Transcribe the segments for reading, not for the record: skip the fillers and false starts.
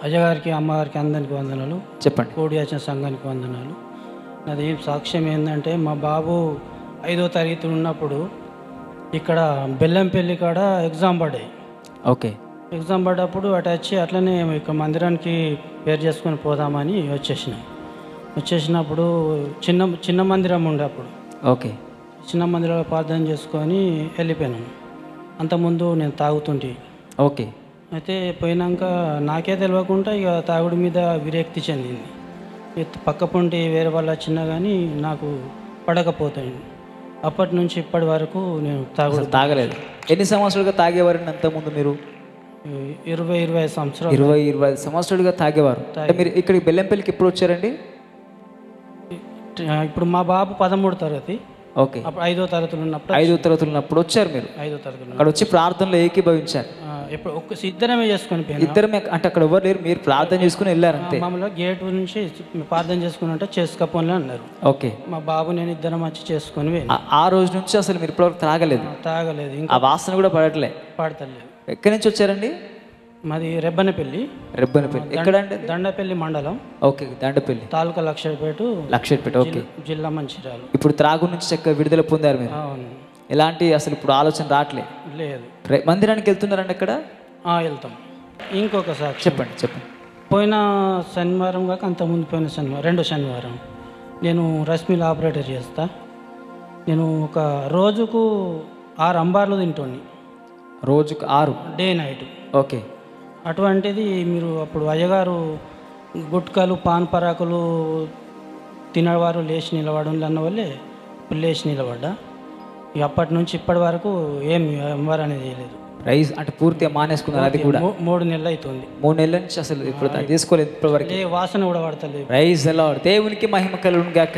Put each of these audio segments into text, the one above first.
అయ్యగారికి, అమ్మగారికి అందరికి వందనాలు. చెప్పండి. కోడియాచన సంఘానికి వందనాలు. నాది సాక్ష్యం ఏంటంటే, మా బాబు 5వ తరగతి ఉన్నప్పుడు ఇక్కడ బెల్లంపల్లి కాడ ఎగ్జామ్ పడ్డాయి. ఓకే. ఎగ్జామ్ పడ్డప్పుడు అటు వచ్చి అట్లనే ఇక్కడ మందిరానికి పేరు చేసుకొని పోదామని వచ్చేసినప్పుడు చిన్న మందిరం ఉండే అప్పుడు. ఓకే. చిన్న మందిరంలో ప్రార్థన చేసుకొని వెళ్ళిపోయాను. అంతకుముందు నేను తాగుతుంటే. ఓకే. అయితే పోయినాక నాకే తెలియకుండా ఇక తాగుడు మీద విరక్తి చెందింది. పక్క పొంటి వేరే వాళ్ళు వచ్చినా కానీ నాకు పడకపోతాయి. అప్పటి నుంచి ఇప్పటి వరకు నేను తాగలేదు. ఎన్ని సంవత్సరాలుగా తాగేవారండి అంతకుముందు మీరు? 20-25 సంవత్సరాలు. 20-25 సంవత్సరాలుగా తాగేవారు. మీరు ఇక్కడికి బెల్లంపల్లికి ఎప్పుడు వచ్చారండి? ఇప్పుడు మా బాబు 13వ తరగతి. ఓకే. అప్పుడు 5వ తరగతులు ఉన్నప్పుడు 5వ తరగతులు ఉన్నప్పుడు వచ్చారు మీరు? 5వ తరగతి అక్కడ వచ్చి ప్రార్థనలో ఏకీభవించారు. ఇప్పుడు ఇద్దరమే చేసుకొని పోయినా. ఇద్దరమే అంటే అక్కడ ఎవరు లేరు, మీరు ప్రార్థన చేసుకుని వెళ్ళారు అంతే? మామూలుగా గేట్ నుంచి ప్రార్థన చేసుకుని అంటే చేసుకోపోలే అన్నారు. ఓకే. మా బాబు నేను ఇద్దరం వచ్చి చేసుకొని ఆ రోజు నుంచి అసలు మీరు ఇప్పటివరకు తాగలేదు? తాగలేదు. ఆ వాసన కూడా పడట్లేదు? పడతలేదు. ఎక్కడి నుంచి వచ్చారండి? మాది రెబ్బనపల్లి. ఎక్కడండి? దండపల్లి మండలం. ఓకే. దండపల్లి తాలూకా లక్షపేట. ఓకే. జిల్లా మంచిర్యాల. ఇప్పుడు త్రాగు నుంచి చక్కగా విడుదల పొందారు మీరు? అవును. ఎలాంటి అసలు ఇప్పుడు ఆలోచన రావట్లేదు? లేదు. మందిరానికి వెళ్తున్నారండి అక్కడ? వెళ్తాం. ఇంకొక సాక్షి చెప్పండి. పోయిన శనివారం కాక అంతకుముందు పోయిన రెండో శనివారం నేను రైస్ మిల్ ఆపరేటర్ చేస్తా. నేను ఒక రోజుకు 6 అంబార్లు తింటోని. రోజుకు 6? Day night. ఓకే. అటువంటిది మీరు అప్పుడు అయ్యగారు గుట్కలు పాన్ పరాకులు తినవారు లేచి నిలబడం అన్న వల్లే లేచి నిలబడ్డా. ఇక అప్పటి నుంచి ఇప్పటి వరకు ఏం అంబార్ అనేది చేయలేదు. రైస్ అంటే పూర్తిగా మానేసుకున్నారు? అది కూడా 3 నెలలు అవుతుంది. 3 నెలల నుంచి అసలు ఇప్పుడు తీసుకోలేదు ఇప్పటి వరకు? ఏ వాసన కూడా పడతలేదు. రైస్ ఎలా దేవునికి మహిమ కలుగును గాక.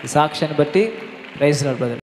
ఈ సాక్ష్యాన్ని బట్టి రైస్ బ్రదర్.